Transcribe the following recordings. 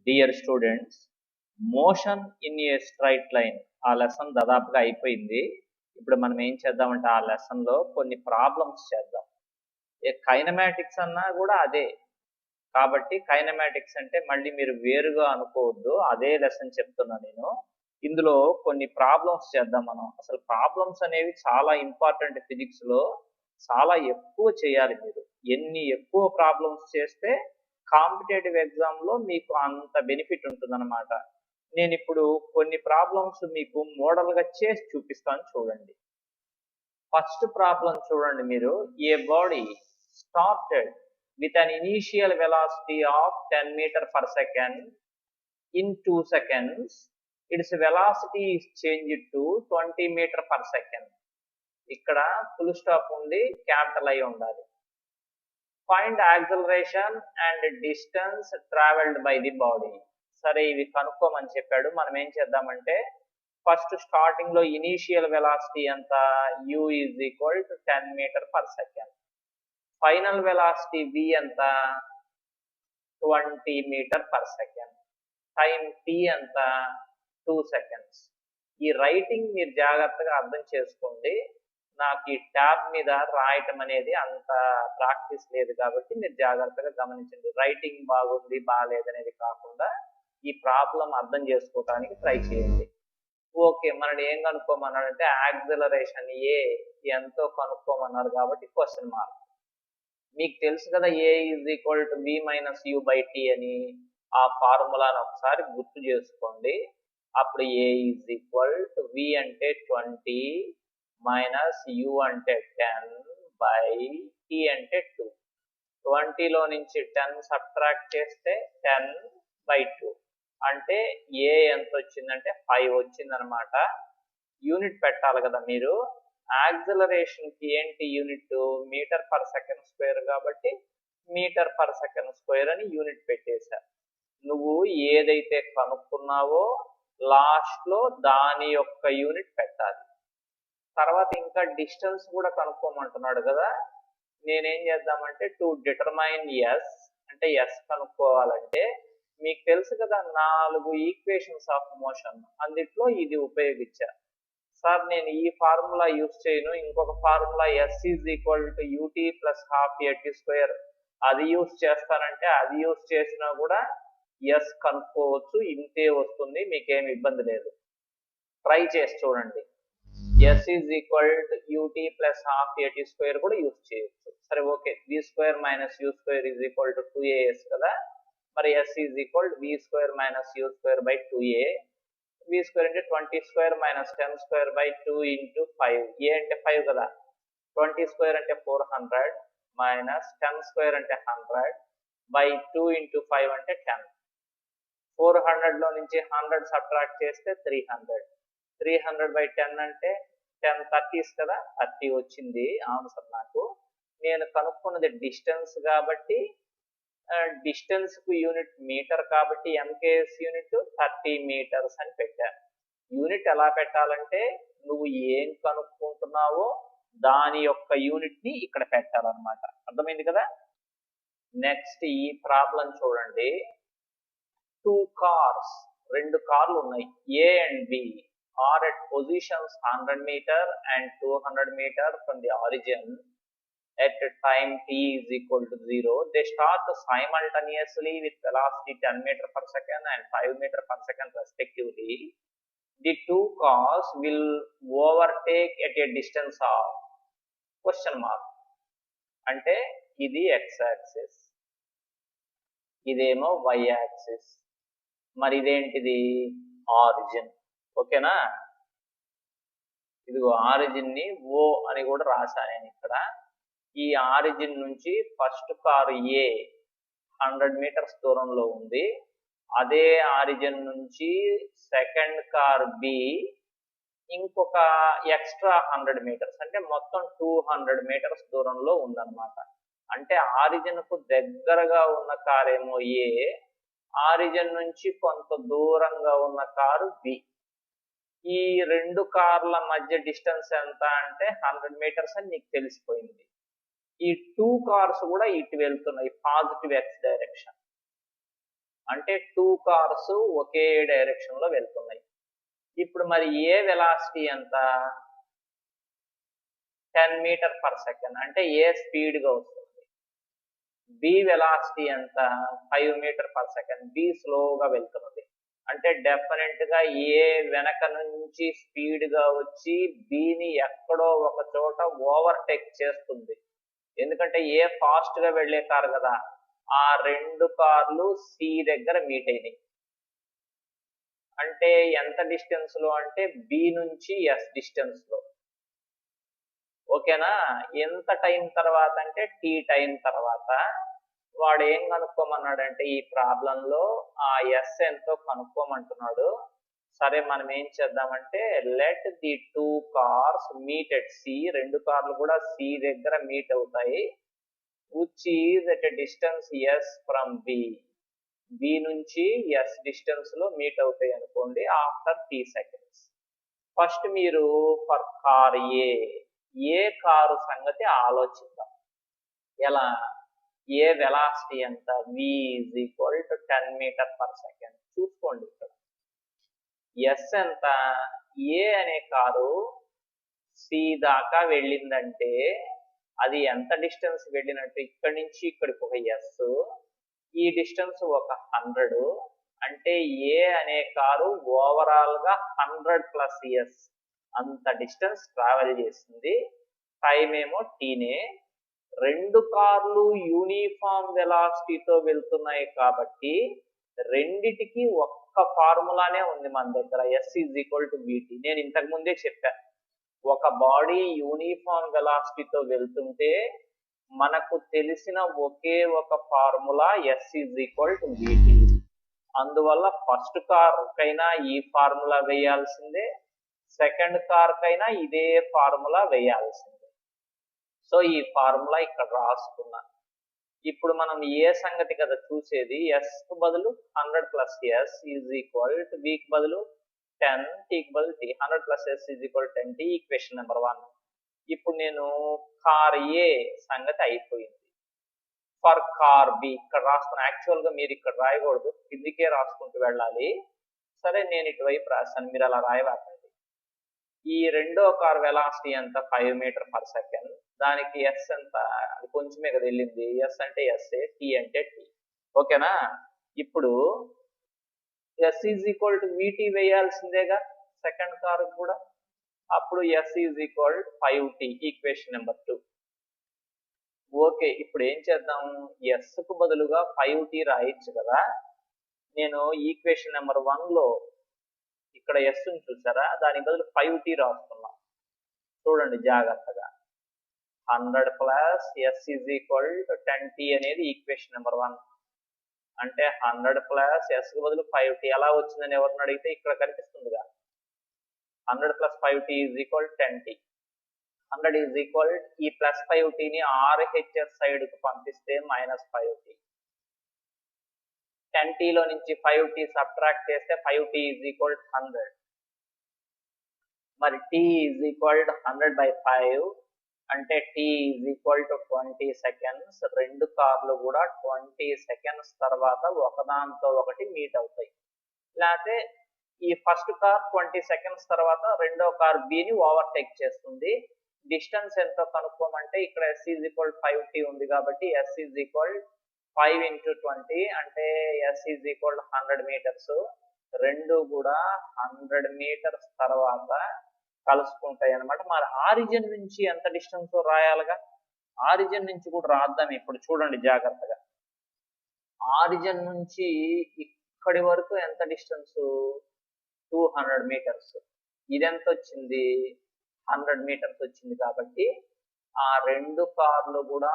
Dear students, motion in a straight line ఆ lesson దాదాపుగా అయిపోయింది. ఇప్పుడు మనం ఏం చేద్దామంటే ఆ లెసన్లో కొన్ని ప్రాబ్లమ్స్ చేద్దాం. కైనమాటిక్స్ అన్నా కూడా అదే. కాబట్టి కైనమాటిక్స్ అంటే మళ్ళీ మీరు వేరుగా అనుకోవద్దు, అదే లెసన్ చెప్తున్నా నేను. ఇందులో కొన్ని ప్రాబ్లమ్స్ చేద్దాం మనం. అసలు ప్రాబ్లమ్స్ అనేవి చాలా ఇంపార్టెంట్ ఫిజిక్స్లో, చాలా ఎక్కువ చేయాలి మీరు. ఎన్ని ఎక్కువ ప్రాబ్లమ్స్ చేస్తే కాంపిటేటివ్ ఎగ్జామ్లో మీకు అంత బెనిఫిట్ ఉంటుందన్నమాట. నేను ఇప్పుడు కొన్ని ప్రాబ్లమ్స్ మీకు మోడల్గా చేసి చూపిస్తాను, చూడండి. ఫస్ట్ ప్రాబ్లం చూడండి మీరు. A body started with an initial velocity of 10 meter per second in 2 seconds, its velocity is changed to 20 meter per second. ఇక్కడ ఫుల్ స్టాప్ ఉంది, క్యాపిటల్ అయి ఉండాలి. Find acceleration and distance travelled by the body. సరే, ఇవి కనుక్కోమని చెప్పాడు. మనం ఏం చేద్దామంటే ఫస్ట్ స్టార్టింగ్ లో ఇనీషియల్ వెలాసిటీ ఎంత, u is equal to 10 metre per second. Final velocity v ఎంత, 20 metre per second. Time t ఎంత, 2 సెకండ్స్. ఈ రైటింగ్ మీరు జాగ్రత్తగా అర్థం చేసుకోండి. నాకు ఈ ట్యాబ్ మీద రాయటం అనేది అంత ప్రాక్టీస్ లేదు కాబట్టి మీరు జాగ్రత్తగా గమనించండి. రైటింగ్ బాగుంది బాగాలేదనేది కాకుండా ఈ ప్రాబ్లం అర్థం చేసుకోవడానికి ట్రై చేయండి. ఓకే, మనని ఏం కనుక్కోమన్నాడంటే యాక్సిలరేషన్ ఏ ఎంతో కనుక్కోమన్నారు కాబట్టి క్వశ్చన్ మార్క్. మీకు తెలుసు కదా, a is equal to v minus u by t అని. ఆ ఫార్ములాను ఒకసారి గుర్తు చేసుకోండి. అప్పుడు a is equal to v అంటే 20 మైనస్ u అంటే 10 బై t అంటే 2. 20లో నుంచి 10 సబ్ట్రాక్ట్ చేస్తే 10 బై 2 అంటే ఏ ఎంత వచ్చిందంటే 5 వచ్చిందనమాట. యూనిట్ పెట్టాలి కదా మీరు. యాక్సిలరేషన్ కి ఏంటి unit, metre per second square కాబట్టి మీటర్ పర్ సెకండ్ స్క్వేర్ అని యూనిట్ పెట్టేశారు. నువ్వు ఏదైతే కనుక్కున్నావో లాస్ట్ లో దాని యొక్క యూనిట్ పెట్టాలి. తర్వాత ఇంకా డిస్టెన్స్ కూడా కనుక్కోమంటున్నాడు కదా. నేనేం చేద్దామంటే టు డిటర్మైన్ ఎస్ అంటే ఎస్ కనుక్కోవాలంటే మీకు తెలుసు కదా 4 ఈక్వేషన్స్ ఆఫ్ మోషన్, అందుట్లో ఇది ఉపయోగించా. సార్ నేను ఈ ఫార్ములా యూజ్ చేయను, ఇంకొక formula S is equal to UT plus half AT square అది యూజ్ చేస్తానంటే అది యూజ్ చేసినా కూడా ఎస్ కనుక్కోవచ్చు, ఇంతే వస్తుంది, మీకేమి ఇబ్బంది లేదు. ట్రై చేసి చూడండి. S is equal to UT plus half AT square కూడా యూజ్ చేయొచ్చు. సరే okay, V square minus U square is equal to 2as కదా. మరి S is equal to V square minus U square by 2a. v square అంటే 20 square minus 10 square by 2 into 5. A అంటే 5 కదా. 20 square అంటే 400 minus 10 square అంటే 100 by 2 into 5 అంటే 10. 400లో నుంచి 100 subtract చేస్తే 300. 300 బై 10 అంటే 10 30s కదా, 30 వచ్చింది ఆన్సర్ నాకు. నేను కనుక్కున్నది డిస్టెన్స్ కాబట్టి డిస్టెన్స్ కు యూనిట్ మీటర్ కాబట్టి ఎంకేఎస్ యూనిట్ 30 మీటర్స్ అని పెట్టాను. యూనిట్ ఎలా పెట్టాలంటే నువ్వు ఏం కనుక్కుంటున్నావో దాని యొక్క యూనిట్ ని ఇక్కడ పెట్టాలన్నమాట. అర్థమైంది కదా. నెక్స్ట్ ఈ ప్రాబ్లం చూడండి. 2 కార్స్, 2 కార్లు ఉన్నాయి. A and B are at positions 100 metre and 200 metre from the origin. At time t is equal to 0, they start simultaneously with velocity 10 meter per second and 5 meter per second respectively. The 2 cars will overtake at a distance of question mark. అంటే ఇది x axis, ఇదేమో y axis, మరి ఇదేంటిది origin. ఓకేనా. ఇదిగో origin ని O అని కూడా రాశాను నేను ఇక్కడ. ఈ ఆరిజిన్ నుంచి ఫస్ట్ కారు ఏ 100 మీటర్స్ దూరంలో ఉంది. అదే ఆరిజిన్ నుంచి సెకండ్ కార్ బి ఇంకొక ఎక్స్ట్రా 100 మీటర్స్ అంటే మొత్తం 200 మీటర్స్ దూరంలో ఉందన్నమాట. అంటే ఆరిజిన్ కు దగ్గరగా ఉన్న కార్ ఏమో ఏ, ఆరిజిన్ నుంచి కొంత దూరంగా ఉన్న కారు బి. ఈ 2 కార్ల మధ్య డిస్టెన్స్ ఎంత అంటే 100 మీటర్స్ అని నీకు తెలిసిపోయింది. ఈ 2 కార్స్ కూడా ఇటు వెళ్తున్నాయి, పాజిటివ్ ఎక్స్ డైరెక్షన్. అంటే 2 కార్స్ ఒకే డైరెక్షన్ లో వెళ్తున్నాయి. ఇప్పుడు మరి ఏ వెలాసిటీ ఎంత? 10 మీటర్ పర్ సెకండ్, అంటే ఏ స్పీడ్ గా వస్తుంది. బి వెలాసిటీ ఎంత? 5 మీటర్ పర్ సెకండ్, బి స్లోగా వెళ్తున్నది. అంటే డెఫినెట్ గా ఏ వెనక నుంచి స్పీడ్ గా వచ్చి బిని ఎక్కడో ఒక చోట ఓవర్టేక్ చేస్తుంది. ఎందుకంటే ఏ ఫాస్ట్ గా వెళ్లే కారు కదా, ఆ 2 కార్లు సి దగ్గర మీట్ అయినాయి. అంటే ఎంత డిస్టెన్స్ లో అంటే బి నుంచి ఎస్ డిస్టెన్స్ లో. ఓకేనా? ఎంత టైం తర్వాత అంటే టీ టైం తర్వాత. వాడు ఏం కనుక్కోమన్నాడంటే ఈ ప్రాబ్లంలో ఆ ఎస్ ఎంతో కనుక్కోమంటున్నాడు. సరే మనం ఏం చేద్దామంటే let the 2 cars meet at C, 2 కార్లు కూడా సి దగ్గర మీట్ అవుతాయి. Which is at distance S from B. B నుంచి ఎస్ డిస్టెన్స్ లో మీట్ అవుతాయి అనుకోండి ఆఫ్టర్ టీ సెకండ్స్. ఫస్ట్ మీరు ఫర్ కార్ ఏ కారు సంగతి ఆలోచిద్దాం. ఎలా? ఏ వెలాసిటీ ఎంత? v = 10 metre per second. చూసుకోండి ఇక్కడ ఎస్ ఎంత? ఏ అనే కారు సి దాకా వెళ్ళిందంటే అది ఎంత డిస్టెన్స్ వెళ్ళినట్టు? ఇక్కడి నుంచి ఇక్కడికి ఒక ఎస్, ఈ డిస్టెన్స్ ఒక 100. అంటే ఏ అనే కారు ఓవరాల్ గా 100 ప్లస్ ఎస్ అంత డిస్టెన్స్ ట్రావెల్ చేసింది. టైం ఏమో టీనే. 2 కార్లు యూనిఫామ్ వెలాసిటీతో వెళ్తున్నాయి కాబట్టి రెండిటికి ఒక్క ఫార్ములానే ఉంది మన దగ్గర, ఎస్ = vt. నేను ఇంతకు ముందే చెప్పాను, ఒక బాడీ యూనిఫామ్ వెలాసిటీతో వెళ్తుంటే మనకు తెలిసిన ఒకే ఒక ఫార్ములా ఎస్ = vt. అందువల్ల ఫస్ట్ కార్ కైనా ఈ ఫార్ములా వేయాల్సిందే, సెకండ్ కార్ కైనా ఇదే ఫార్ములా వేయాల్సిందే. సో ఈ ఫార్ములా ఇక్కడ రాసుకున్నా. ఇప్పుడు మనం ఏ సంగతి కదా చూసేది, ఎస్ కు బదులు 100 ప్లస్ ఎస్ = v కి బదులు 10, t కి బదులు t. 100 plus S = 10t, equation number 1. ఇప్పుడు నేను కార్ ఏ సంగతి అయిపోయింది. ఫర్ కార్ బి ఇక్కడ రాస్తున్నా. యాక్చువల్ గా మీరు ఇక్కడ రాయకూడదు, కిందికే రాసుకుంటూ వెళ్ళాలి. సరే నేను ఇటువైపు రాస్తాను, మీరు అలా రాయవాకండి. ఈ రెండో కార్ వెలాసిటీ ఎంత? 5 మీటర్ పర్ సెకండ్. దానికి ఎస్ ఎంత? అది కొంచెమే కదా వెళ్ళింది. ఎస్ అంటే ఎస్, టీ అంటే టీ. ఓకేనా? ఇప్పుడు ఎస్ = vt వేయాల్సిందేగా సెకండ్ కార్ కూడా. అప్పుడు yes = 5t, equation number 2. Okay, ఇప్పుడు ఏం చేద్దాం? ఎస్ కు బదులుగా 5t రాయొచ్చు కదా. నేను ఈక్వేషన్ నెంబర్ 1 లో ఇక్కడ ఎస్ ని చూసారా, దాని బదులు 5t రాస్తున్నా. చూడండి జాగ్రత్తగా. 100 ప్లస్ ఎస్ = 10t అనేది ఈక్వేషన్ నెంబర్ 1. అంటే 100 ప్లస్ ఎస్ కు బదులు 5t ఎలా వచ్చిందని ఎవరిని అడిగితే ఇక్కడ కనిపిస్తుందిగా. 100 ప్లస్ 5t = 10t. 100 ఈ ప్లస్ 5tని RHS సైడ్ కు పంపిస్తే -5t. 10t లో నుంచి 5t సబ్ట్రాక్ట్ చేస్తే 5t = 100. మరి t = 100/5 అంటే t = 20 సెకండ్స్. 2 కార్లు కూడా 20 సెకండ్స్ తర్వాత ఒకదాంతో ఒకటి మీట్ అవుతాయి. లేకపోతే ఈ ఫస్ట్ కార్ 20 సెకండ్స్ తర్వాత రెండో కార్ బిని ఓవర్టేక్ చేస్తుంది. డిస్టెన్స్ ఎంతో కనుక్కోమంటే ఇక్కడ s = 5t ఉంది కాబట్టి s = 5 × 20 అంటే s = 100 మీటర్స్. రెండు కూడా 100 మీటర్స్ తర్వాత కలుసుకుంటాయి అన్నమాట. మరి ఆరిజిన్ నుంచి ఎంత డిస్టెన్స్ రాయాలిగా, ఆరిజిన్ నుంచి కూడా రాద్దాం. ఇప్పుడు చూడండి జాగ్రత్తగా. ఆరిజిన్ నుంచి ఇక్కడి వరకు ఎంత డిస్టెన్స్? 200 మీటర్స్. ఇదెంత వచ్చింది? 100 మీటర్స్ వచ్చింది. కాబట్టి ఆ 2 కార్లు కూడా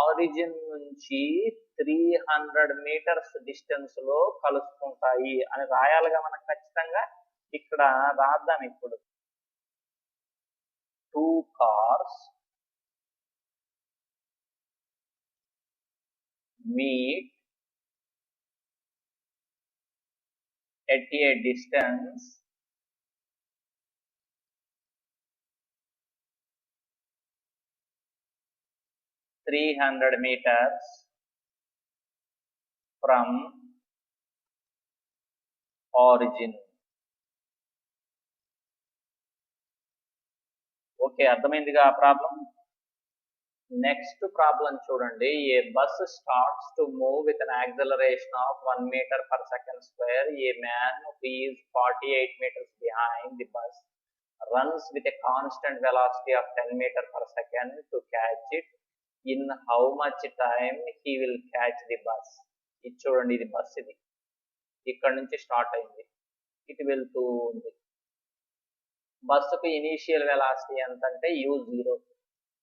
ఆరిజిన్ నుంచి 300 మీటర్స్ డిస్టెన్స్ లో కలుసుకుంటాయి అని రాయాలిగా మనం ఖచ్చితంగా. ఇక్కడ రాద్దాం. ఇప్పుడు 2 cars meet at a distance (300 meters) from origin. Okay, అర్థమైందిగా ఆ ప్రాబ్లం. నెక్స్ట్ ప్రాబ్లం చూడండి. A bus starts to move with an acceleration of 1 metre per second square. A man who is 48 metres behind the bus runs with a constant velocity of 10 meter per second to catch it. In how much time he will catch the bus? ఇది చూడండి, ఇది bus. ఇది ఇక్కడ నుంచి start అయింది, ఇటు వెళ్తూ ఉంది. బస్సుకు ఇనీషియల్ వెలాసిటీ ఎంత అంటే u0.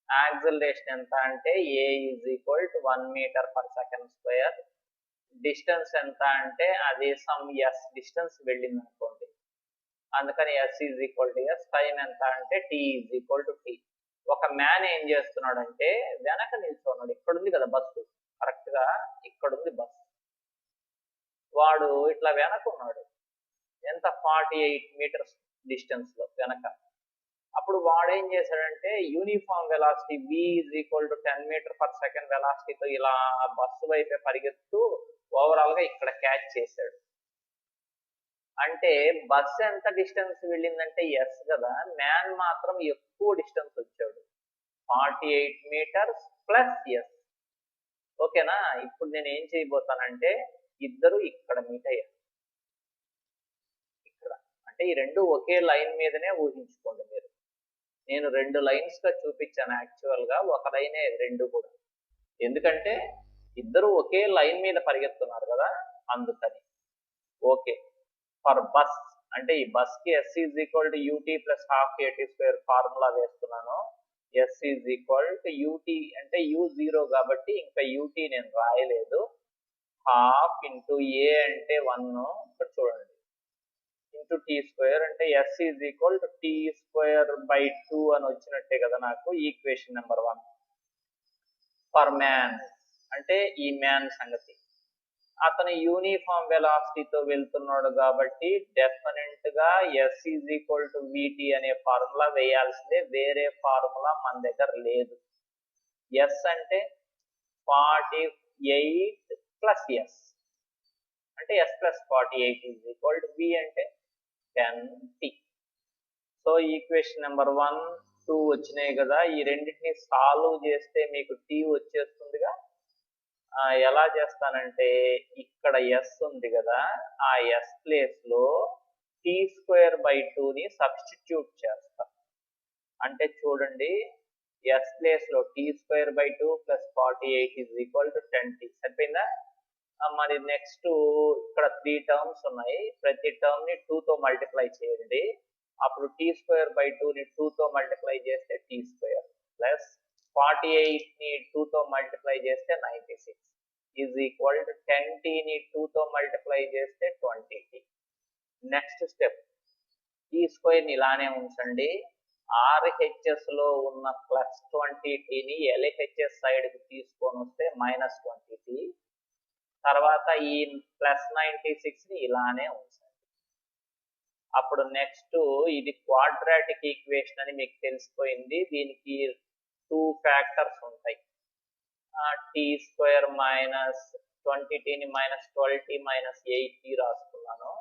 యాక్సలరేషన్ ఎంత అంటే a = 1 metre per second square. Distance ఎంత అంటే అది సమ్ s డిస్టెన్స్ వెళ్ళింది అనుకోండి, అందుకని s = s. టైం ఎంత అంటే t = t. ఒక మ్యాన్ ఏం చేస్తున్నాడంటే వెనక నిల్చున్నాడు. ఇక్కడ ఉంది కదా బస్సు, కరెక్ట్ గా ఇక్కడ ఉంది బస్సు. వాడు ఇట్లా వెనకున్నాడు, ఎంత 48 మీటర్స్ డిస్టెన్స్ లో వెనక. అప్పుడు వాడు ఏం చేశాడంటే uniform velocity v = 10 metre per second వెలాసిటీతో ఇలా బస్సు వైపే పరిగెత్తు ఓవరాల్ గా ఇక్కడ క్యాచ్ చేశాడు. అంటే బస్ ఎంత డిస్టెన్స్ వెళ్ళిందంటే ఎస్ కదా, మ్యాన్ మాత్రం ఎక్కువ డిస్టెన్స్ వచ్చాడు, 48 మీటర్స్ ప్లస్ ఎస్. ఓకేనా. ఇప్పుడు నేను ఏం చేయబోతానంటే ఇద్దరు ఇక్కడ మీట్ అయ్యారు, ఇక్కడ అంటే ఈ రెండు ఒకే లైన్ మీదనే ఊహించుకోండి మీరు. నేను 2 లైన్స్ గా చూపించాను, యాక్చువల్ గా ఒక లైనే రెండు కూడా, ఎందుకంటే ఇద్దరు ఒకే లైన్ మీద పరిగెత్తున్నారు కదా అందుకని. ఓకే, ఫర్ బస్ అంటే ఈ బస్ కి s = ut + ½ at² ఫార్ములా వేస్తున్నాను. s = ut అంటే u0 కాబట్టి ఇంకా ut నేను రాయలేదు. ½ × a అంటే 1, ఇక్కడ చూడండి, ఇంటూ t² అంటే s = t²/2 అని వచ్చినట్టే కదా నాకు ఈక్వేషన్ నెంబర్ 1. ఫర్ మ్యాన్ అంటే ఈ మ్యాన్ సంగతి, అతను యూనిఫామ్ వెలాసిటీతో వెళ్తున్నాడు కాబట్టి డెఫినెట్ గా s = vt అనే ఫార్ములా వేయాల్సిందే, వేరే ఫార్ములా మన దగ్గర లేదు. s అంటే 48 ప్లస్ s అంటే s + 48 v అంటే 10t. సో ఈక్వేషన్ నెంబర్ 1, 2 వచ్చినాయి కదా, ఈ రెండింటిని సాల్వ్ చేస్తే మీకు t వచ్చేస్తుందిగా. ఎలా చేస్తానంటే ఇక్కడ s ఉంది కదా, ఆ s ప్లేస్ లో t²/2ని సబ్స్టిట్యూట్ చేస్తా. అంటే చూడండి, s ప్లేస్ లో t²/2 + 48 = 10t. సరిపోయిందా. మరి నెక్స్ట్ ఇక్కడ 3 టర్మ్స్ ఉన్నాయి, ప్రతి టర్మ్ ని 2తో మల్టిప్లై చేయండి. అప్పుడు t²/2ని 2తో మల్టిప్లై చేస్తే t² ప్లస్ 48ని 2తో మల్టిప్లై చేస్తే 96 = 10tని 2తో మల్టిప్లై చేస్తే 20t. నెక్స్ట్ స్టెప్, t² ఇలానే ఉంచండి. RHS లో ఉన్న +20tని LHS సైడ్ కి తీసుకొని వస్తే -20t. తర్వాత ఈ +96ని ఇలానే ఉంచండి. అప్పుడు నెక్స్ట్ ఇది క్వాడ్రాటిక్ ఈక్వేషన్ అని మీకు తెలిసిపోయింది. దీనికి 2 ఫ్యాక్టర్స్ ఉంటాయి. t² - 20tని -12t - 8t రాసుకున్నాను.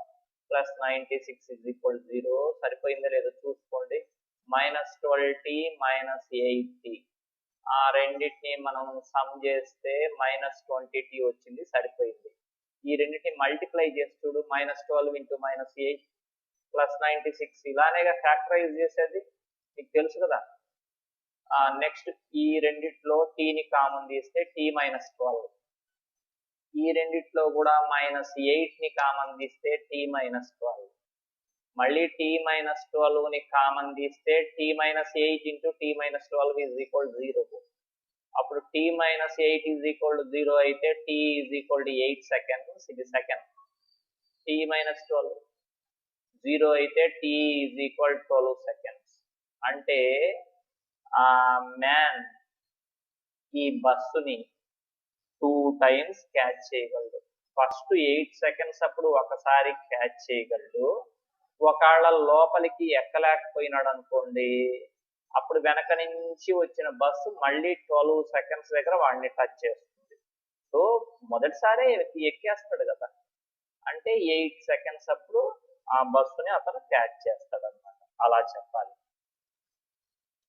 +96 = 0. సరిపోయిందో లేదో చూసుకోండి. -12t - 8t, ఆ రెండింటిని మనం సమ్ చేస్తే -20t వచ్చింది, సరిపోయింది. ఈ రెండింటిని మల్టిప్లై చేసి చూడు, -12 × -8 +96 ఇలానేగా ఫ్యాక్టరైజ్ చేసేది, మీకు తెలుసు కదా. నెక్స్ట్ ఈ రెండిట్లో tని కామన్ తీస్తే t - 12, ఈ రెండిట్లో కూడా -8ని కామన్ తీస్తే t - 12, మళ్ళీ t - 12ని కామన్ తీస్తే t - 8 × t - 12 = 0. అప్పుడు t - 8 = 0 అయితే t = 8 సెకండ్స్, ఇది సెకండ్. t - 12 0 అయితే t = 12 సెకండ్స్. అంటే ఆ మ్యాన్ ఈ బస్సుని 2 టైమ్స్ క్యాచ్ చేయగలడు. ఫస్ట్ 8 సెకండ్స్ అప్పుడు ఒకసారి క్యాచ్ చేయగలడు. ఒకవేళ లోపలికి ఎక్కలేకపోయినాడు అనుకోండి, అప్పుడు వెనక నుంచి వచ్చిన బస్సు మళ్ళీ 12 సెకండ్స్ దగ్గర వాడిని టచ్ చేస్తుంది. సో మొదటిసారే ఎక్కేస్తాడు కదా, అంటే అంటే 8 సెకండ్స్ అప్పుడు ఆ బస్సుని అతను క్యాచ్ చేస్తాడు అనమాట. అలా చెప్పాలి.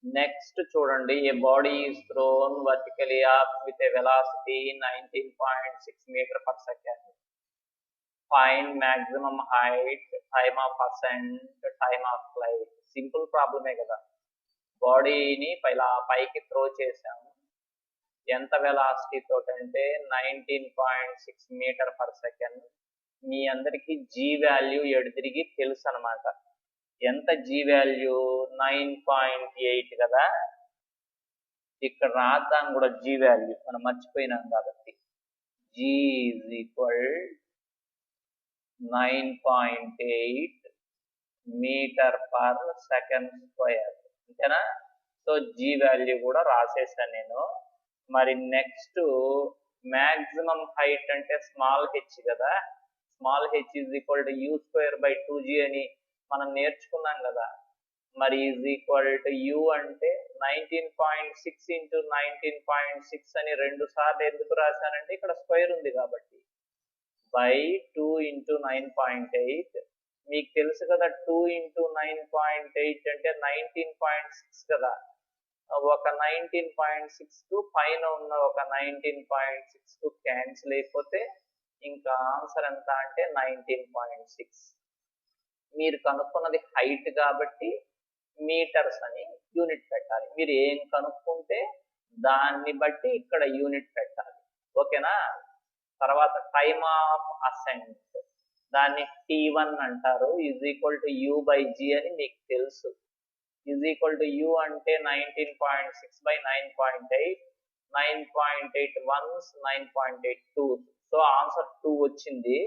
నెక్స్ట్ చూడండి, a body is thrown vertically up with a velocity 19.6 metre per second. Find maximum height, time of ascent, time of flight. Simple ప్రాబ్లమే కదా. బాడీని పైకి త్రో చేసాము. ఎంత వెలాసిటీ తోటి అంటే 19.6 మీటర్ పర్ సెకండ్. మీ అందరికి జీ వాల్యూ ఎడుతిరిగి తెలుసు అనమాట. ఎంత జీ వాల్యూ? 9.8 కదా. ఇక్కడ రాద్దాం కూడా జీ వాల్యూ, మనం మర్చిపోయినాం కాబట్టి. G is equal 9.8 meter per second square. అంతేనా? సో జీ వాల్యూ కూడా రాసేసాను నేను. మరి నెక్స్ట్ మ్యాక్సిమం హైట్ అంటే స్మాల్ హెచ్ కదా. Small H is equal to u square by 2g అని మనం నేర్చుకున్నాం కదా. మరి ఈజ్ ఈక్వల్ టు యూ అంటే 19.6 ఇంటూ 19.6 అని 2 సార్లు ఎందుకు రాశానంటే ఇక్కడ స్క్వేర్ ఉంది కాబట్టి. By 2 into 9.8. మీకు తెలుసు కదా 2 ఇంటూ 9.8 అంటే 19.6 కదా. ఒక 19.6 కు పైన ఉన్న ఒక 19.6 కు క్యాన్సిల్ అయిపోతే ఇంకా ఆన్సర్ ఎంత అంటే 19.6. మీరు కనుక్కున్నది హైట్ కాబట్టి మీటర్స్ అని యూనిట్ పెట్టాలి. మీరు ఏం కనుక్కుంటే దాన్ని బట్టి ఇక్కడ యూనిట్ పెట్టాలి. ఓకేనా? తర్వాత టైమ్ ఆఫ్ అసెంట్, దాన్ని T1 అంటారు. Is equal to u by g అని మీకు తెలుసు. ఈజ్ ఈక్వల్ టు యూ అంటే 19.6 by 9.8. 9.8 1s, 9.8 2s. So answer 2 వచ్చింది.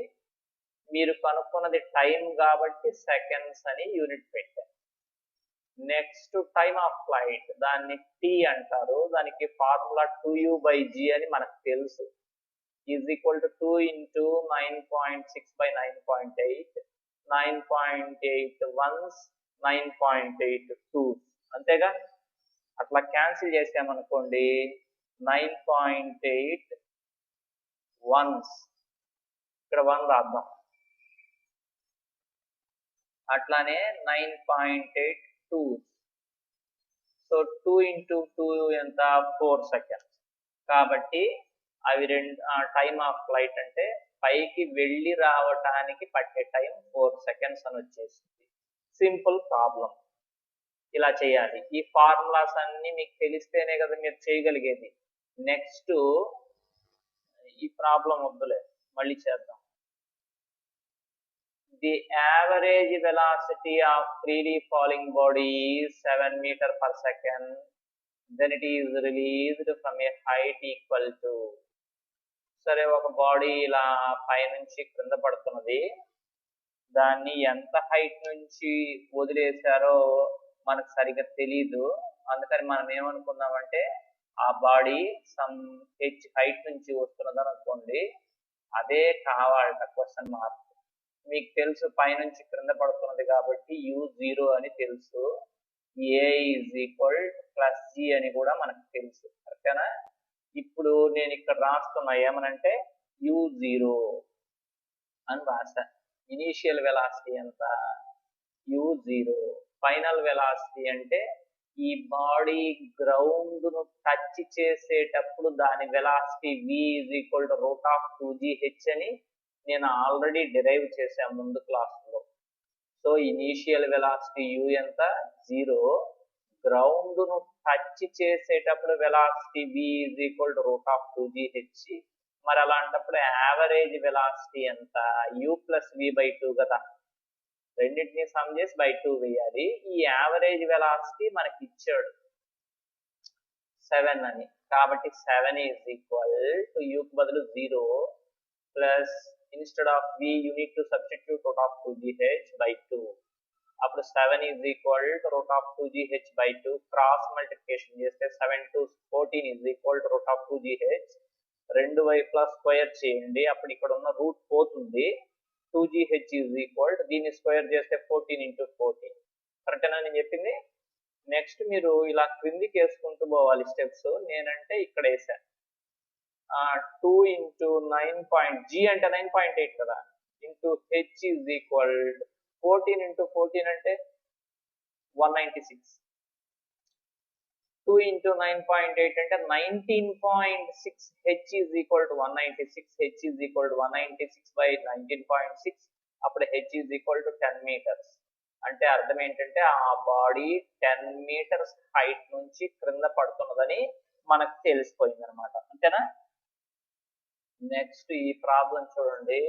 మీరు కనుక్కున్నది టైం కాబట్టి సెకండ్స్ అని యూనిట్ పెట్టారు. నెక్స్ట్ టైమ్ ఆఫ్ ఫ్లైట్, దాన్ని టీ అంటారు. దానికి ఫార్ములా 2u బై జీ అని మనకు తెలుసు. Is equal to 2 into 9.6 by 9.8. 9.8 1s, 9.8 2s. అంతేగా? అట్లా క్యాన్సిల్ చేసామనుకోండి 9.8 1s, ఇక్కడ 1 రాద్దాం. అట్లానే 9.8 2s. సో 2 ఇంటూ 2 ఎంత? 4 సెకండ్స్. కాబట్టి అవి రెండు టైమ్ ఆఫ్ ఫ్లైట్ అంటే పైకి వెళ్ళి రావటానికి పట్టే టైం 4 సెకండ్స్ అని వచ్చేసింది. Simple problem. ఇలా చేయాలి. ఈ ఫార్ములాస్ అన్ని మీకు తెలిస్తేనే కదా మీరు చేయగలిగేది. నెక్స్ట్ ఈ ప్రాబ్లం వద్దులే, మళ్ళీ చేద్దాం. The average velocity of freely falling body is 7 meter per second. Then it is released from a height equal to. సరే, ఒక బాడీ ఇలా పైనుంచి క్రింద పడుతున్నది. దాన్ని ఎంత హైట్ నుంచి వదిలేశారో మనకు సరిగ్గా తెలీదు. అందుకని మనం ఏమనుకుందామంటే ఆ బాడీ సమ్ హెచ్ హైట్ నుంచి వస్తున్నదని అనుకోండి. అదే కావాలట క్వశ్చన్ మార్క్. మీకు తెలుసు పైనుంచి క్రింద పడుతున్నది కాబట్టి u0 అని తెలుసు. a is equal plus g అని కూడా మనకు తెలుసు. ఓకేనా? ఇప్పుడు నేను ఇక్కడ రాస్తున్నా ఏమనంటే u0 అని రాశా. ఇనీషియల్ వెలాసిటీ ఎంత? u0. ఫైనల్ వెలాసిటీ అంటే ఈ బాడీ గ్రౌండ్ ను టచ్ చేసేటప్పుడు దాని velocity v is equal to root of 2gh అని నేను ఆల్రెడీ డిరైవ్ చేశాను ముందు క్లాస్లో. సో ఇనీషియల్ వెలాసిటీ u ఎంత? 0. గ్రౌండ్ ను టచ్ చేసేటప్పుడు velocity v is equal to root of 2gh. మరి అలాంటప్పుడు యావరేజ్ వెలాసిటీ ఎంత? u ప్లస్ v బై 2 కదా. రెండింటిని సమ్ చేసి బై 2 వేయాలి. ఈ యావరేజ్ వెలాసిటీ మనకి ఇచ్చాడు 7 అని. కాబట్టి 7 ఈజ్ ఈక్వల్ టు u కు బదులు 0 plus instead of v you need to substitute root of 2gh by 2. అప్పుడు 7 is equal to root of 2gh by 2. Cross multiplication చేస్తే 7 to 14 is equal to root of 2gh. రెండు వైపులా square చేయండి. అప్పుడు ఇక్కడ ఉన్న రూట్ పోతుంది. 2gh ఈజ్ ఈక్వల్ టు దీన్ని స్క్వేర్ చేస్తే 14 ఇంటూ 14. కరెక్టేనా నేను చెప్పింది? నెక్స్ట్ మీరు ఇలా క్రిందికి వేసుకుంటూ పోవాలి స్టెప్స్. నేనంటే ఇక్కడ వేసాను 2 ఇంటూ 9. g అంటే 9.8 కదా. Into H is equal 14 into 14 అంటే 196. 2 into 9.8 అంటే 19.6. H is equal to 196. H is equal to 196 by 19.6. అప్పుడు H is equal to 10 meters. అంటే అర్థం ఏంటంటే ఆ బాడీ 10 meters హైట్ నుంచి క్రింద పడుతున్నదని మనకు తెలిసిపోయింది అనమాట. అంతేనా? నెక్స్ట్ ఈ ప్రాబ్లం చూడండి.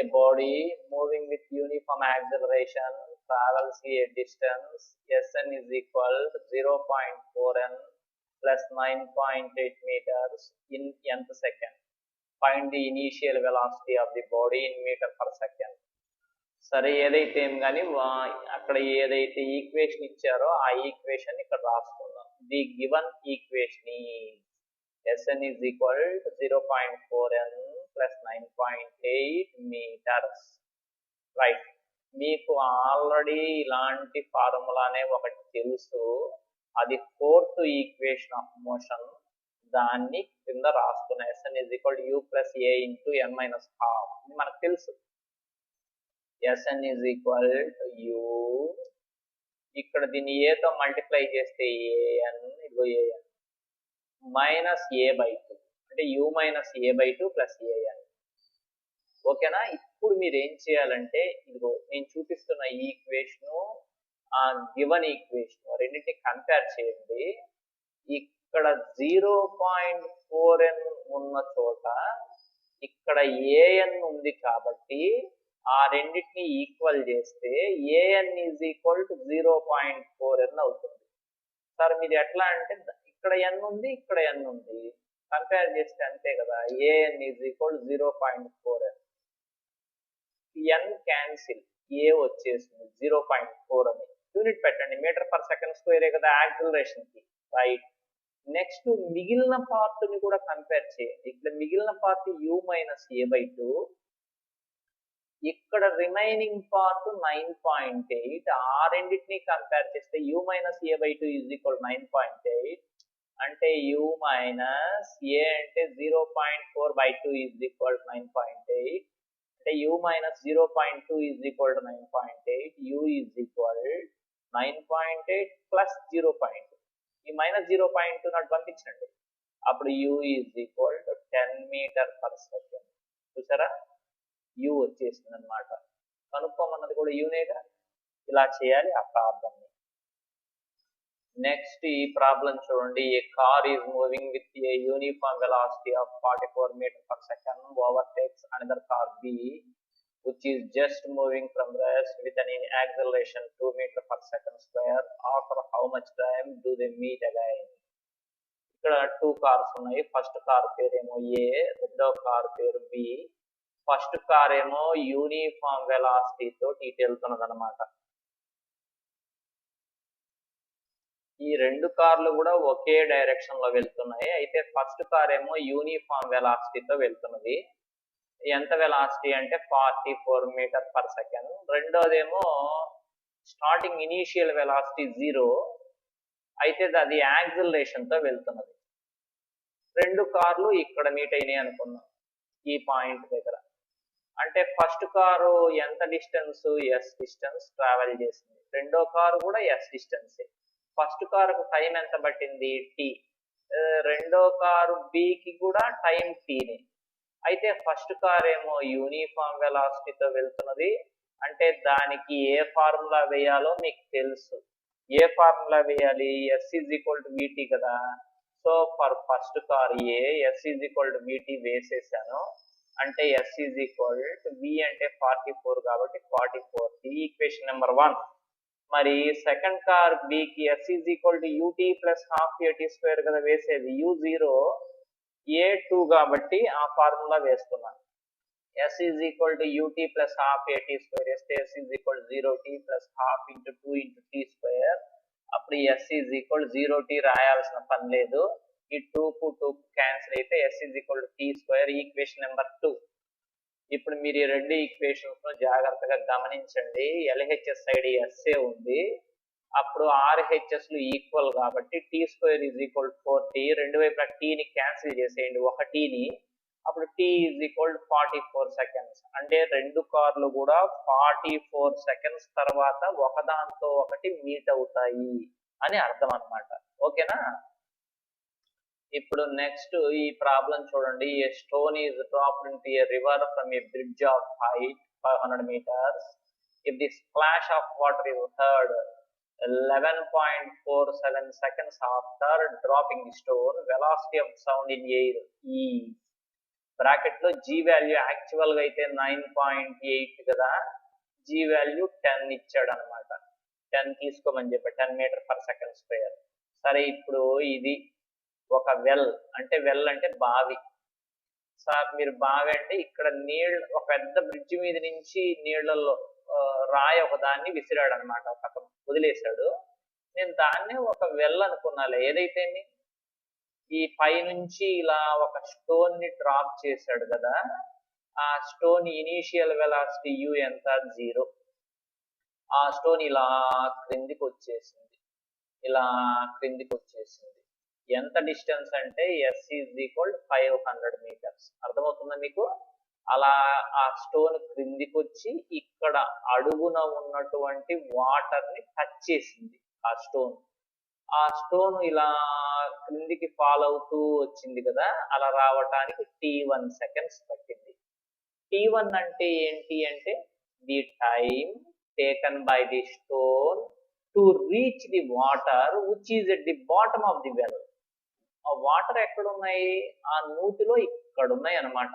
A body moving with uniform acceleration travels a distance Sn is equal to 0.4n plus 9.8 meters in nth second. Find the initial velocity of the body in meter per second. సరే, ఏదైతే ఏం కానీ అక్కడ ఏదైతే equation ఇచ్చారో ఆ equation ఇక్కడ రాసుకుందాం. The given equation Sn is equal to 0.4n plus 9.8 meters. Right, మీకు ఆల్రెడీ ఇలాంటి ఫార్ములానే ఒకటి తెలుసు, అది ఫోర్త్ ఈక్వేషన్ ఆఫ్ మోషన్. దాన్ని కింద రాసుకున్న Sn is equal to u plus a into n minus half. ఇది మనకు తెలుసు. Sn is equal to u, ఇక్కడ దీన్ని a తో మల్టిప్లై చేస్తే an, ఇదిగో an మైనస్ a by 2 అంటే u minus a by 2 plus an. ఓకేనా? ఇప్పుడు మీరు ఏం చేయాలంటే ఇదిగో నేను చూపిస్తున్న ఈ ఈక్వేషను ఆ గివన్ ఈక్వేషన్ రెండింటిని కంపేర్ చేయండి. ఇక్కడ 0.4n ఉన్న చోట ఇక్కడ an ఉంది కాబట్టి ఆ రెండింటిని ఈక్వల్ చేస్తే an is equal to 0.4n అవుతుంది. సార్ మీరు ఎట్లా అంటే ఇక్కడ n ఉంది, ఇక్కడ n ఉంది, కంపేర్ చేస్తే అంతే కదా. an is equal 0.4n. n cancel, a వచ్చేసింది 0.4 అని. యూనిట్ పెట్టండి, మీటర్ పర్ సెకండ్ స్క్వేరే కదా యాక్సిలరేషన్ కి. రైట్, నెక్స్ట్ మిగిలిన పార్ట్ ని కూడా కంపేర్ చేయండి. ఇక్కడ మిగిలిన part u minus a by 2, ఇక్కడ రిమైనింగ్ పార్ట్ 9.8. ఆ రెండింటిని కంపేర్ చేస్తే u minus a by 2 is equal 9.8 అంటే u మైనస్ a అంటే 0.4 by 2 ఈజ్ ఈక్వల్ 9.8 అంటే u minus 0.2 is equal to 9.8. u is equal 9.8 plus 0.2. ఈ మైనస్ 0.2 నాటి పంపించండి. అప్పుడు u is equal to 10 metre per second. చూసారా, u వచ్చేసింది అనమాట. కనుక్కోమన్నది కూడా యూనేగా. ఇలా చేయాలి ఆ ప్రాబ్లమ్. నెక్స్ట్ ఈ ప్రాబ్లం చూడండి. A car is moving with a uniform velocity of 44 metre per second overtakes another car B which is just moving from rest with an acceleration 2 meter per second square. After how much time do they meet again? ఇక్కడ 2 cars ఉన్నాయి. First car పేరేమో A, రెండో car పేరు B. First car ఏమో uniform velocity తోటి ఇటు వెళ్తున్నది అనమాట. ఈ రెండు కార్లు కూడా ఒకే డైరెక్షన్ లో వెళ్తున్నాయి. అయితే ఫస్ట్ కార్ ఏమో యూనిఫామ్ వెలాసిటీతో వెళ్తున్నది. ఎంత వెలాసిటీ అంటే 44 మీటర్ పర్ సెకండ్. రెండోదేమో స్టార్టింగ్ ఇనీషియల్ వెలాసిటీ 0, అయితే అది యాక్సిలరేషన్ తో వెళ్తున్నది. రెండు కార్లు ఇక్కడ మీట్ అయినాయి అనుకున్నాం ఈ పాయింట్ దగ్గర. అంటే ఫస్ట్ కారు ఎంత డిస్టెన్స్, s డిస్టెన్స్ ట్రావెల్ చేసింది. రెండో కారు కూడా s డిస్టెన్స్. ఫస్ట్ కారుకు టైం ఎంత పట్టింది, t. రెండో కారు బికి కూడా టైం tని. అయితే ఫస్ట్ కార్ ఏమో యూనిఫామ్ వెలాసిటీతో వెళ్తున్నది. అంటే దానికి ఏ ఫార్ములా వేయాలో మీకు తెలుసు. ఏ ఫార్ములా వేయాలి, s is equal to vt కదా. So for first car A s is equal to vt వేసేసాను. అంటే s is equal to v అంటే 44 కాబట్టి 44. Equation number 1. మరి సెకండ్ కార్ బికి s is equal to ut plus half at square కదా వేసేది. u0 a2 కాబట్టి ఆ ఫార్ములా వేస్తున్నాను. s is equal to ut plus half at square వేస్తే s is equal 0t plus half into 2 into t square. అప్పుడు s is equal 0t రాయాల్సిన పని లేదు. ఈ 2కు 2 క్యాన్సిల్ అయితే s is equal to t square. Equation number 2. ఇప్పుడు మీరు ఈ రెండు ఈక్వేషన్స్ ను జాగ్రత్తగా గమనించండి. LHS సైడ్ SA ఉంది, అప్పుడు RHS లు ఈక్వల్ కాబట్టి t square is equal 4t. రెండు వైపులా t ని క్యాన్సిల్ చేసేయండి, ఒక t ని. అప్పుడు t ఈజ్ ఈక్వల్ 44 సెకండ్స్. అంటే రెండు కార్లు కూడా 44 సెకండ్స్ తర్వాత ఒకదాంతో ఒకటి మీట్ అవుతాయి అని అర్థం అన్నమాట. ఓకేనా? ఇప్పుడు నెక్స్ట్ ఈ ప్రాబ్లం చూడండి. A stone is dropped into a river from a bridge of height 500 meters. If the splash of water is heard 11.47 seconds after dropping the stone, velocity of sound in air e bracket లో g value actual గా అయితే 9.8 కదా, g value 10 ఇచ్చాడు అనమాట. 10 తీసుకోమని చెప్పి 10 metre per second square. సరే, ఇప్పుడు ఇది ఒక వెల్ అంటే బావి. సార్ మీరు బావి అంటే ఇక్కడ నీళ్ళు, ఒక పెద్ద బ్రిడ్జ్ మీద నుంచి నీళ్లలో రాయి ఒక దాన్ని విసిరాడు అనమాట, ఒక వదిలేశాడు. నేను దాన్నే ఒక వెల్ అనుకున్నాలే. ఏదైతే ఈ పై నుంచి ఇలా ఒక స్టోన్ ని డ్రాప్ చేశాడు కదా, ఆ స్టోన్ ఇనీషియల్ వెలాసిటీ u ఎంత? 0. ఆ స్టోన్ ఇలా క్రిందికి వచ్చేసింది. ఎంత డిస్టెన్స్ అంటే s ఈజ్ ఈక్వల్ 500 meters. అర్థమవుతుందా మీకు? అలా ఆ స్టోన్ క్రిందికి వచ్చి ఇక్కడ అడుగున ఉన్నటువంటి వాటర్ ని టచ్ చేసింది. ఆ స్టోన్ ఇలా క్రిందికి ఫాల్ అవుతూ వచ్చింది కదా, అలా రావటానికి t1 seconds పట్టింది. t1 అంటే ఏంటి అంటే the time taken by the stone to reach the water which is at the bottom of the well. ఆ వాటర్ ఎక్కడున్నాయి? ఆ నూతిలో ఇక్కడ ఉన్నాయి అన్నమాట.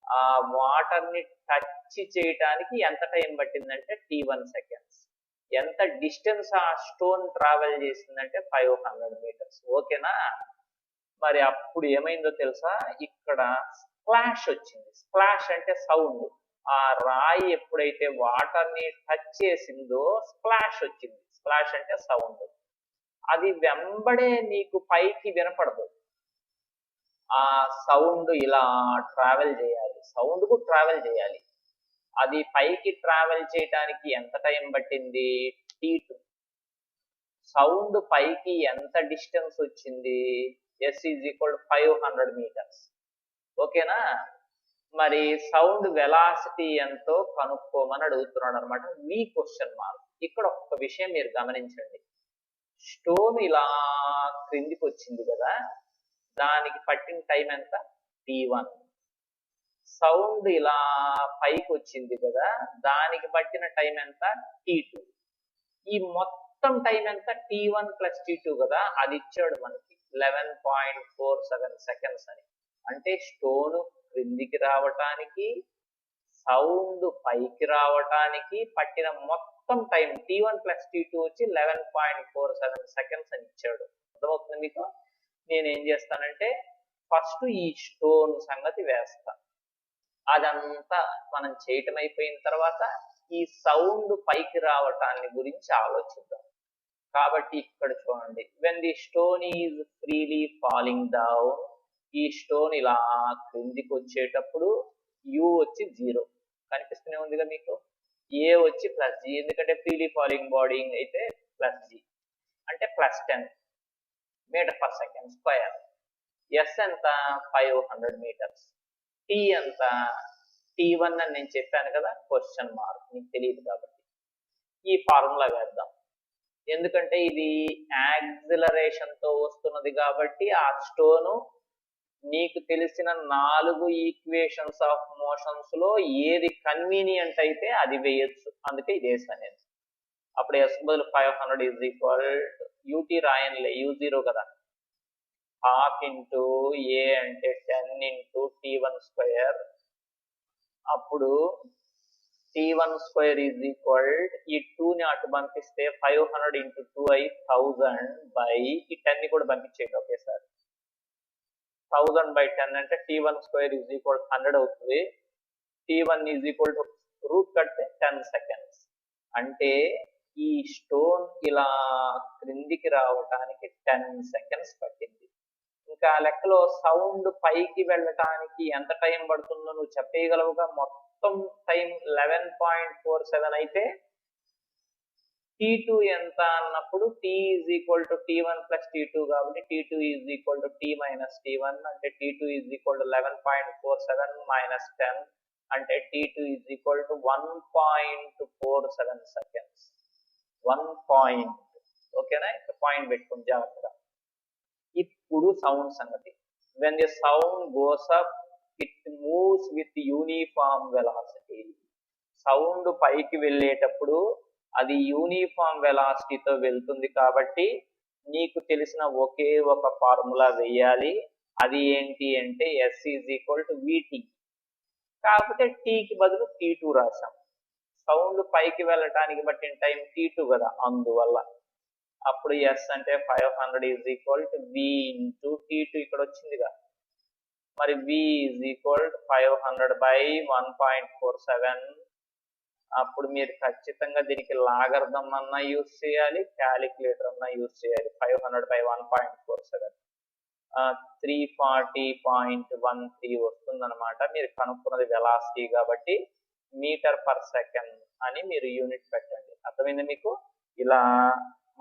ఆ వాటర్ ని టచ్ చేయటానికి ఎంత టైం పట్టిందంటే t1 seconds. ఎంత డిస్టెన్స్ ఆ స్టోన్ ట్రావెల్ చేసిందంటే 500 meters. ఓకేనా? మరి అప్పుడు ఏమైందో తెలుసా? ఇక్కడ స్ప్లాష్ వచ్చింది. స్ప్లాష్ అంటే సౌండ్. ఆ రాయి ఎప్పుడైతే వాటర్ ని టచ్ చేసిందో స్ప్లాష్ వచ్చింది. స్ప్లాష్ అంటే సౌండ్. అది వెంబడే నీకు పైకి వినపడదు. ఆ సౌండ్ ఇలా ట్రావెల్ చేయాలి, సౌండ్ కు ట్రావెల్ చేయాలి. అది పైకి ట్రావెల్ చేయడానికి ఎంత టైం పట్టింది? t2. సౌండ్ పైకి ఎంత డిస్టెన్స్ వచ్చింది? s is equal 500 meters. ఓకేనా? మరి సౌండ్ వెలాసిటీ ఎంతో కనుక్కోమని అడుగుతున్నాడు అనమాట. మీ క్వశ్చన్ మార్క్. ఇక్కడ ఒక విషయం మీరు గమనించండి. స్టోన్ ఇలా క్రిందికి వచ్చింది కదా, దానికి పట్టిన టైం ఎంత? t1. సౌండ్ ఇలా పైకి వచ్చింది కదా, దానికి పట్టిన టైం ఎంత? t2. ఈ మొత్తం టైం ఎంత? t1 ప్లస్ t2 కదా, అది ఇచ్చాడు మనకి 11.47 seconds అని. అంటే స్టోన్ క్రిందికి రావటానికి, సౌండ్ పైకి రావటానికి పట్టిన మొత్తం టైం t1 ప్లస్ t2 వచ్చి 11.47 seconds అని ఇచ్చాడు. అర్థమవుతుంది మీకు? నేనేం చేస్తానంటే ఫస్ట్ ఈ స్టోన్ సంగతి వేస్తా. అదంతా మనం చేయటం అయిపోయిన తర్వాత ఈ సౌండ్ పైకి రావటాన్ని గురించి ఆలోచిద్దాం. కాబట్టి ఇక్కడ చూడండి, when the stone is freely falling down, ఈ స్టోన్ ఇలా క్రిందికి వచ్చేటప్పుడు u వచ్చి 0 కనిపిస్తూనే ఉందిగా మీకు. a వచ్చి ప్లస్ g, ఎందుకంటే ఫ్రీలీ ఫాలింగ్ బాడీ అయితే ప్లస్ g అంటే plus 10 metre per second square. s ఎంత? 500 meters. t ఎంత? t1 అని నేను చెప్పాను కదా, క్వశ్చన్ మార్క్, నీకు తెలియదు కాబట్టి. ఈ ఫార్ములా వేద్దాం. ఎందుకంటే ఇది యాక్సిలరేషన్ తో వస్తున్నది కాబట్టి ఆ స్టోను నీకు తెలిసిన 4 ఈక్వేషన్స్ ఆఫ్ మోషన్స్ లో ఏది కన్వీనియంట్ అయితే అది వేయచ్చు. అందుకే ఇది వేసాను నేను. అప్పుడు s బదులు 500 ఈజ్ ఈక్వల్ ut రాయన్లే, u0 కదా, హాఫ్ ఇంటూ a అంటే 10 ఇంటూ t1 స్క్వేర్. అప్పుడు t1 స్క్వేర్ ఈజ్ ఈక్వల్, ఈ 2ని అటు పంపిస్తే 500 ఇంటూ 2 అయి 1000 బై ఈ 10ని కూడా పంపించేయండి ఒకేసారి. 1000 బై 10 అంటే t1 స్క్వేర్ ఈజ్ ఈక్వల్ 100 అవుతుంది. t1 is equal to root కడితే 10 seconds. అంటే ఈ స్టోన్ ఇలా క్రిందికి రావటానికి 10 seconds పట్టింది. ఇంకా లెక్కలో సౌండ్ పైకి వెళ్ళటానికి ఎంత టైం పడుతుందో నువ్వు చెప్పగలవుగా. మొత్తం టైం 11.47 అయితే T2 ఎంత అన్నప్పుడు T is equal to T1 plus T2 కాబట్టి T2 is equal to T minus T1 అంటే T2 is equal to 11.47 minus 10 అంటే T2 is equal to 1.47 seconds. 1 point. ఓకేనా? ఇక్కడ పాయింట్ పెట్టుకుని జాగ్రత్తగా. ఇప్పుడు సౌండ్ సంగతి. when the sound goes up it moves with uniform velocity. Sound పైకి వెళ్ళేటప్పుడు అది యూనిఫామ్ వెలాసిటీతో వెళ్తుంది కాబట్టి నీకు తెలిసిన ఒకే ఒక ఫార్ములా వేయాలి. అది ఏంటి అంటే S is equal to VT. కాకపోతే టీకి బదులు T2 రాసాం. సౌండ్ పైకి వెళ్ళటానికి బట్టిన టైం T2 కదా, అందువల్ల అప్పుడు S అంటే 500 is equal to V into T2 ఇక్కడ వచ్చిందిగా. మరి V is equal to 500 by 1.47. అప్పుడు మీరు ఖచ్చితంగా దీనికి లాగర్థం అన్నా యూజ్ చేయాలి, క్యాలిక్యులేటర్ అన్నా యూజ్ చేయాలి. 500 బై 1.47 340.13 వస్తుందన్నమాట. మీరు కనుక్కున్నది వెలాసిటీ కాబట్టి మీటర్ పర్ సెకండ్ అని మీరు యూనిట్ పెట్టండి. అర్థమైంది మీకు? ఇలా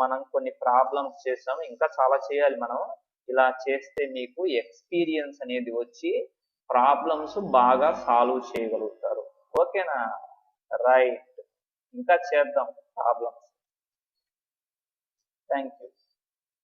మనం కొన్ని ప్రాబ్లమ్స్ చేసాం, ఇంకా చాలా చేయాలి మనం. ఇలా చేస్తే మీకు ఎక్స్పీరియన్స్ అనేది వచ్చి ప్రాబ్లమ్స్ బాగా సాల్వ్ చేయగలుగుతారు. ఓకేనా? రైట్, ఇంకా చేద్దాం ప్రాబ్లమ్స్. Thank you.